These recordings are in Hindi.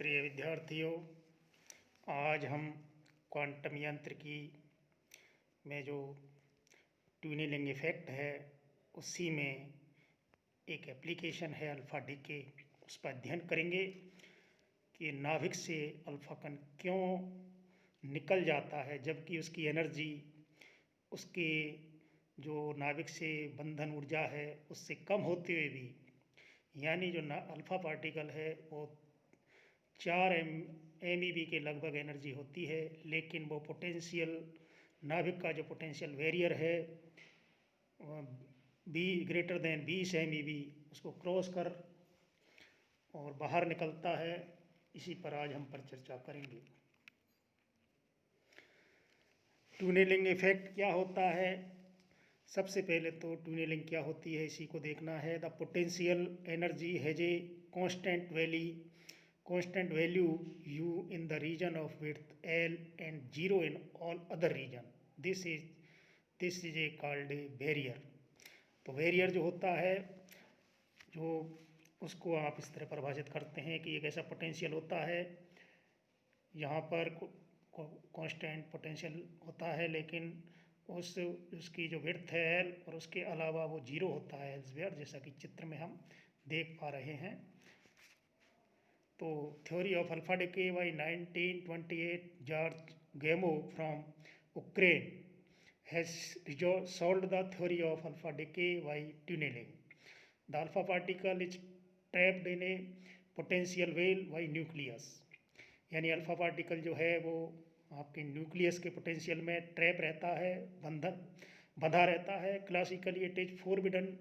प्रिय विद्यार्थियों, आज हम क्वांटम यांत्रिकी में जो ट्यूनेलिंग इफेक्ट है उसी में एक एप्लीकेशन है अल्फ़ा डीके, उस पर अध्ययन करेंगे कि नाभिक से अल्फ़ा कण क्यों निकल जाता है जबकि उसकी एनर्जी उसके जो नाभिक से बंधन ऊर्जा है उससे कम होते हुए भी, यानी जो अल्फ़ा पार्टिकल है वो 4 MeV के लगभग एनर्जी होती है, लेकिन वो पोटेंशियल नाभिक का जो पोटेंशियल वेरियर है बी ग्रेटर देन 20 MeV उसको क्रॉस कर और बाहर निकलता है। इसी पर आज हम पर चर्चा करेंगे। ट्यूनेलिंग इफेक्ट क्या होता है? सबसे पहले तो ट्यूनेलिंग क्या होती है इसी को देखना है। The potential energy has a constant value U in the region of width L and 0 in all other region. This is a called a barrier. तो बैरियर जो होता है, जो उसको आप इस तरह परिभाषित करते हैं कि एक ऐसा पोटेंशियल होता है, यहाँ पर कांस्टेंट पोटेंशियल होता है, लेकिन उसकी जो विड्थ है एल और उसके अलावा वो 0 होता है एल्सवेयर, जैसा कि चित्र में हम देख पा रहे हैं। तो theory of alpha decay by 1928 George Gamow from Ukraine has solved the theory of alpha decay by tunneling. The alpha particle is trapped in a potential well by nucleus. यानी अल्फा पार्टिकल जो है वो आपके न्यूक्लियस के पोटेंशियल में ट्रैप रहता है, बंधा रहता है। Classically it is forbidden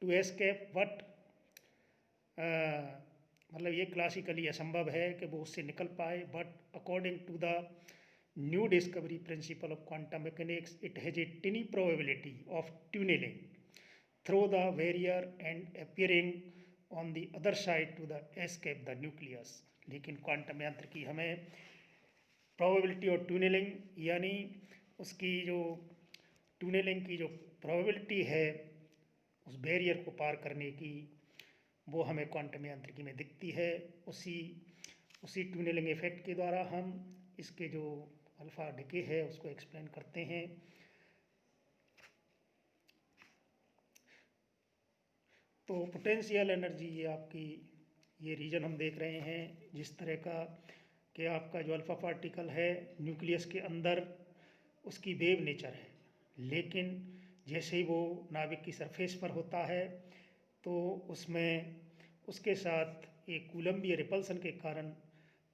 to escape, but मतलब ये क्लासिकली असंभव है कि वो उससे निकल पाए, but according to the new discovery principle of quantum mechanics it has a tiny probability of tunnelling through the barrier and appearing on the other side to the escape the nucleus. लेकिन क्वांटम यांत्रिकी हमें प्रोबेबिलिटी ऑफ ट्यूनेलिंग, यानी उसकी जो ट्यूनेलिंग की जो प्रोबेबिलिटी है उस बैरियर को पार करने की, वो हमें क्वांटम यांत्रिकी में दिखती है। उसी ट्यूनेलिंग इफेक्ट के द्वारा हम इसके जो अल्फा डिके है उसको एक्सप्लेन करते हैं। तो पोटेंशियल एनर्जी, ये आपकी ये रीजन हम देख रहे हैं जिस तरह का कि आपका जो अल्फा पार्टिकल है न्यूक्लियस के अंदर उसकी वेव नेचर है, लेकिन जैसे ही वो नाभिक की सरफेस पर होता है तो उसमें उसके साथ एक कूलम्बीय रिपल्सन के कारण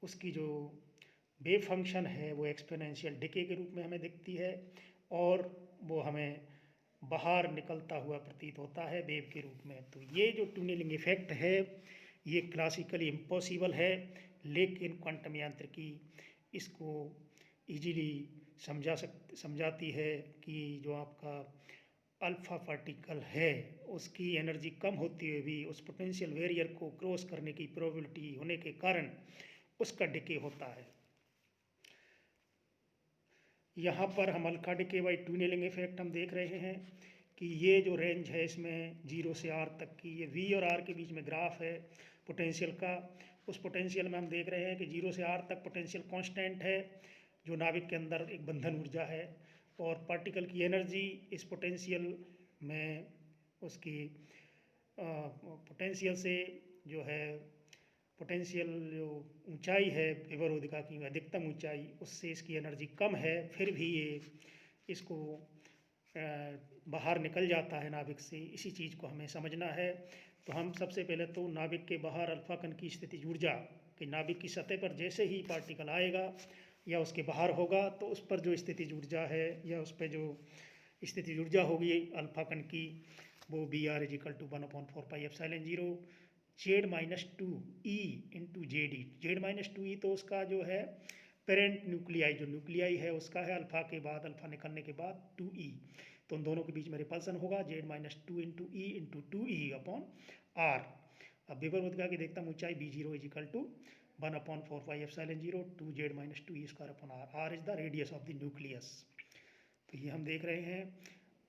उसकी जो वेव फंक्शन है वो एक्सपोनेंशियल डिके के रूप में हमें दिखती है और वो हमें बाहर निकलता हुआ प्रतीत होता है वेव के रूप में। तो ये जो ट्यूनेलिंग इफेक्ट है ये क्लासिकली इम्पॉसिबल है, लेकिन क्वांटम यांत्रिकी इसको इजीली समझाती है कि जो आपका अल्फा पार्टिकल है उसकी एनर्जी कम होते हुए भी उस पोटेंशियल वेरियर को क्रॉस करने की प्रोबेबिलिटी होने के कारण उसका डिके होता है। यहाँ पर हम अल्फा डिके बाई ट्यूनेलिंग इफेक्ट हम देख रहे हैं कि ये जो रेंज है इसमें 0 से R तक की, ये V और R के बीच में ग्राफ है पोटेंशियल का। उस पोटेंशियल में हम देख रहे हैं कि 0 से R तक पोटेंशियल कांस्टेंट है, जो नाभिक के अंदर एक बंधन ऊर्जा है, और पार्टिकल की एनर्जी इस पोटेंशियल में उसकी पोटेंशियल से जो है पोटेंशियल जो ऊंचाई है विवर्धिका की अधिकतम ऊंचाई, उससे इसकी एनर्जी कम है, फिर भी ये इसको बाहर निकल जाता है नाभिक से। इसी चीज़ को हमें समझना है। तो हम सबसे पहले तो नाभिक के बाहर अल्फा कण की स्थितिज ऊर्जा कि नाभिक की सतह पर जैसे ही पार्टिकल आएगा या उसके बाहर होगा तो उस पर जो स्थितिज ऊर्जा है या उस पर जो स्थितिज ऊर्जा होगी अल्फा कण की, वो Br = 1/4πε0 Z-2e into JD. Z-2e तो उसका जो है पेरेंट न्यूक्लियाई, जो न्यूक्लियाई है उसका है अल्फा के बाद, अल्फा निकलने के बाद 2e, तो उन दोनों के बीच में रिपल्सन होगा Z-2 into E into 2e/r। अब विवर्धिका की अधिकतम ऊंचाई B0 = 1/4πε0 2Z-2e²/r। r is the radius of the nucleus. तो ये हम देख रहे हैं।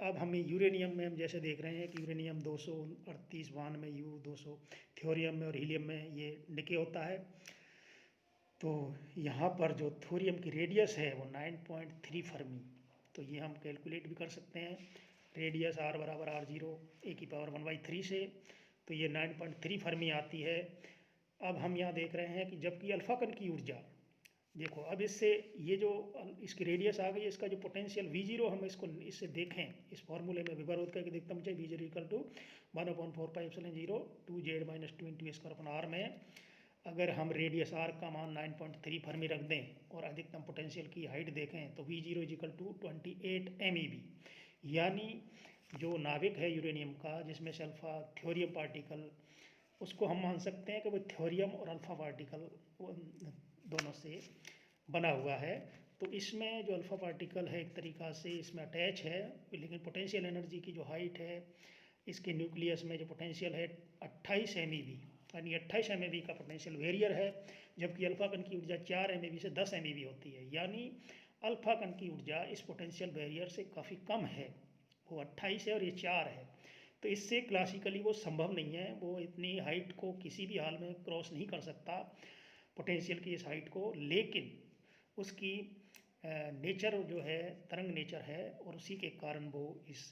अब हमें यूरेनियम में हम जैसे देख रहे हैं कि यूरेनियम 238 में U200 थ्योरियम में और हीलियम में ये डिके होता है। तो यहाँ पर जो थोरियम की रेडियस है वो 9.3 फर्मी, तो ये हम कैलकुलेट भी कर सकते हैं। रेडियस r बराबर r0 e⁻⁴ से, तो ये 9.3 फर्मी आती है। अब हम यहाँ देख रहे हैं कि जबकि अल्फा कण की ऊर्जा, देखो अब इससे ये जो इसकी रेडियस आ गई, इसका जो पोटेंशियल V0 हम इसको इससे देखें इस फॉर्मूले में, विभवारोध का अधिकतम चाहिए V0 equal to 1/4πε0 2z minus 2 में अगर हम रेडियस r का मान 9.3 फर्मी रख दें और अधिकतम पोटेंशियल की हाइट देखें तो V0 इक्वल टू 28 MeV, यानी जो नाभिक है यूरेनियम का जिसमें से अल्फा थ्योरियम पार्टिकल, उसको हम मान सकते हैं कि वो थ्योरियम और अल्फा पार्टिकल दोनों से बना हुआ है। तो इसमें जो अल्फा पार्टिकल है एक तरीक़ा से इसमें अटैच है, लेकिन पोटेंशियल एनर्जी की जो हाइट है इसके न्यूक्लियस में जो पोटेंशियल है 28 MeV, यानी 28 MeV का पोटेंशियल वेरियर है, जबकि अल्फा कण की ऊर्जा 4 MeV से 10 MeV होती है, यानी अल्फा कण की ऊर्जा इस पोटेंशियल वेरियर से काफ़ी कम है, वो 28 है और ये 4 है। तो इससे क्लासिकली वो संभव नहीं है, वो इतनी हाइट को किसी भी हाल में क्रॉस नहीं कर सकता पोटेंशियल की इस हाइट को, लेकिन उसकी नेचर जो है तरंग नेचर है और उसी के कारण वो इस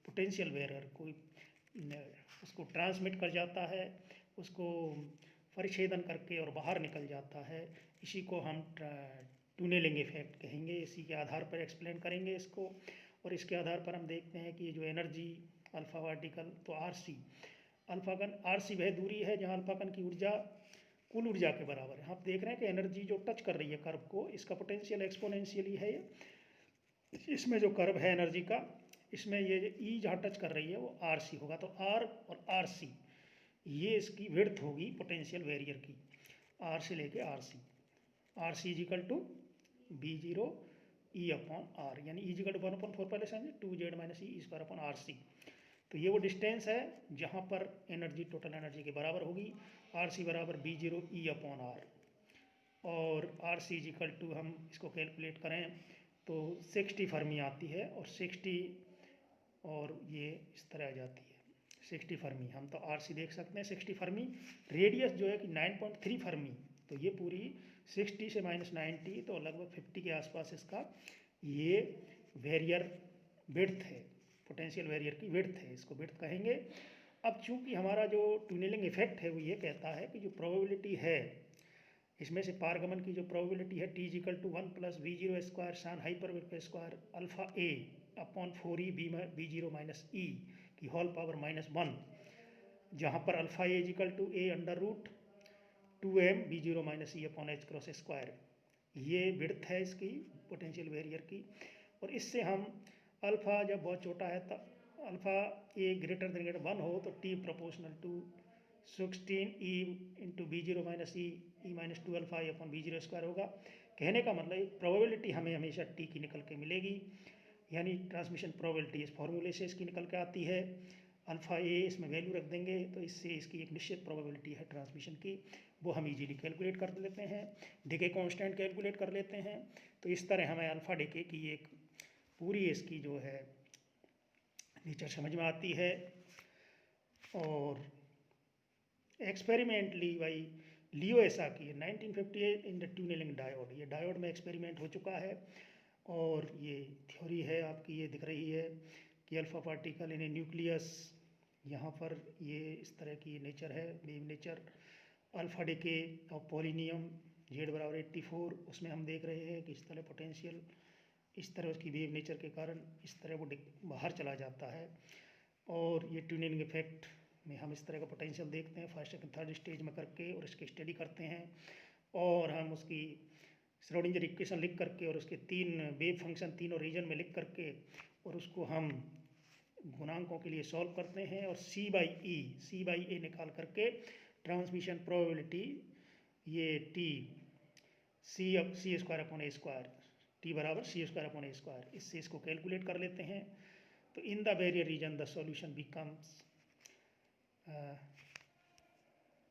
पोटेंशियल वेरियर को उसको ट्रांसमिट कर जाता है, उसको परिच्छेदन करके और बाहर निकल जाता है। इसी को हम टनलिंग इफेक्ट कहेंगे, इसी के आधार पर एक्सप्लेन करेंगे इसको। और इसके आधार पर हम देखते हैं कि ये जो एनर्जी अल्फा पार्टिकल, तो RC अल्फा कण, RC वह दूरी है जहाँ अल्फा कण की ऊर्जा कुल ऊर्जा के बराबर है। आप देख रहे हैं कि एनर्जी जो टच कर रही है कर्व को, इसका पोटेंशियल एक्सपोनेंशियली है ये, इसमें जो कर्व है एनर्जी का, इसमें ये E जहाँ टच कर रही है वो RC होगा। तो R और RC ये इसकी विड्थ होगी पोटेंशियल वेरियर की, R से लेके RC। RC is equal to V0 E/R, यानी E इजिकल टू 1/4 पहले समझे 2z माइनस E²/RC। तो ये वो डिस्टेंस है जहाँ पर एनर्जी टोटल एनर्जी के बराबर होगी, RC बराबर V0 E/R। और RC इजिकल टू हम इसको कैलकुलेट करें तो 60 फर्मी आती है, और 60 और ये इस तरह आ जाती है 60 फर्मी। हम तो RC देख सकते हैं 60 फर्मी, रेडियस जो है कि 9.3 फर्मी, तो ये पूरी 60 से -90 तो लगभग 50 के आसपास इसका ये वेरियर विड्थ है, पोटेंशियल वेरियर की विड्थ है, इसको विड्थ कहेंगे। अब चूंकि हमारा जो टनलिंग इफेक्ट है वो ये कहता है कि जो प्रोबेबिलिटी है इसमें से पारगमन की जो प्रोबेबिलिटी है T इजिकल टू 1 + V0² सान hyperbolic square alpha A/4E V0 minus E की होल पावर -1, जहाँ पर alpha A equal to A√2m V0 minus E/h²। ये विड्थ है इसकी पोटेंशियल वेरियर की। और इससे हम अल्फ़ा जब बहुत छोटा है तब अल्फ़ा A ग्रेटर देन 1 हो तो T proportional to 16E into V0 minus E-2 alpha V0² होगा। कहने का मतलब एक प्रोबेबिलिटी हमें हमेशा T की निकल के मिलेगी, यानी ट्रांसमिशन प्रोबेबिलिटी इस फॉर्मूले से इसकी निकल के आती है। अल्फ़ा A इसमें वैल्यू रख देंगे तो इससे इसकी एक निश्चित प्रोबेबिलिटी है ट्रांसमिशन की, वो हम इजीली कैलकुलेट कर लेते हैं, डिके कांस्टेंट कैलकुलेट कर लेते हैं। तो इस तरह हमें अल्फ़ा डिके की एक पूरी इसकी जो है नेचर समझ में आती है। और experimentally by Leo Esaki 1958 in the tunnelling diode, ये डायोड में एक्सपेरिमेंट हो चुका है। और ये थ्योरी है आपकी, ये दिख रही है कि alpha particle in A nucleus, यहाँ पर ये इस तरह की नेचर है, wave nature. Alpha decay of polonium Z बराबर 84, उसमें हम देख रहे हैं कि इस तरह पोटेंशियल इस तरह उसकी वेव नेचर के कारण इस तरह वो बाहर चला जाता है। और ये ट्यूनिंग इफेक्ट में हम इस तरह का पोटेंशियल देखते हैं फर्स्ट सेकंड थर्ड स्टेज में करके, और इसकी स्टडी करते हैं। और हम उसकी श्रोडिंगर इक्वेशन लिख करके और उसके 3 वेव फंक्शन तीनों रीजन में लिख करके और उसको हम गुणांकों के लिए सॉल्व करते हैं, और C/E निकाल करके ट्रांसमिशन प्रोबेबिलिटी ये C²/A², T बराबर C²/A², इससे इसको कैलकुलेट कर लेते हैं। तो in the barrier region the solution becomes,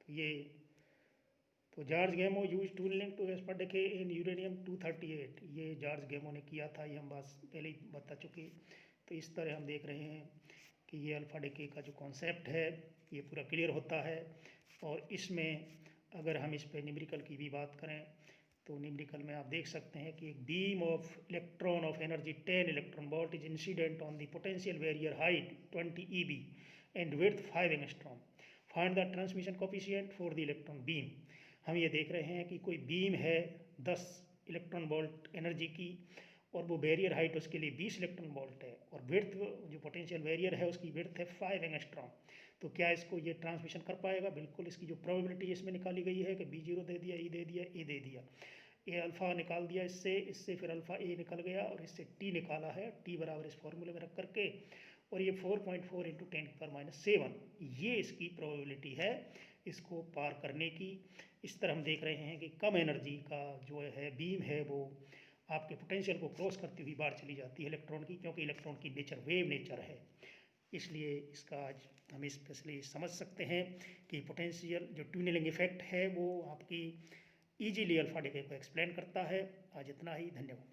ये तो George Gamow use tunnelling to एस्पर डिके इन यूरेनियम 238, ये जॉर्ज गेमो ने किया था, ये हम बस पहले ही बता चुके। तो इस तरह हम देख रहे हैं कि ये अल्फ़ा डिके का जो कॉन्सेप्ट है ये पूरा क्लियर होता है। और इसमें अगर हम इस पे न्यूमेरिकल की भी बात करें तो न्यूमेरिकल में आप देख सकते हैं कि एक beam of electron of energy 10 electron volt is incident on the potential barrier height 20 EB and width 5 angstrom. Find the transmission coefficient for the electron beam. हम ये देख रहे हैं कि कोई बीम है 10 इलेक्ट्रॉन वोल्ट एनर्जी की और वो बैरियर हाइट उसके लिए 20 इलेक्ट्रॉन वोल्ट है और विड्थ जो पोटेंशियल बैरियर है उसकी विड्थ है 5 एंगस्ट्रॉम। तो क्या इसको ये ट्रांसमिशन कर पाएगा? बिल्कुल। इसकी जो प्रोबेबिलिटी इसमें निकाली गई है कि B0 दे दिया, E दे दिया, E दे दिया, ये अल्फ़ा निकाल दिया इससे फिर अल्फ़ा ए निकल गया और इससे टी निकाला है, टी बराबर इस फॉर्मूले में रख करके, और ये 4.4 इंटू 10⁻⁷ ये इसकी प्रोबेबिलिटी है इसको पार करने की। इस तरह हम देख रहे हैं कि कम एनर्जी का जो है बीम है वो आपके पोटेंशियल को क्रॉस करती हुई बाहर चली जाती है इलेक्ट्रॉन की, क्योंकि इलेक्ट्रॉन की नेचर वेव नेचर है। इसलिए इसका आज हम स्पेशली समझ सकते हैं कि पोटेंशियल जो ट्यूनलिंग इफेक्ट है वो आपकी ईजीली अल्फा डिके को एक्सप्लेन करता है। आज इतना ही, धन्यवाद।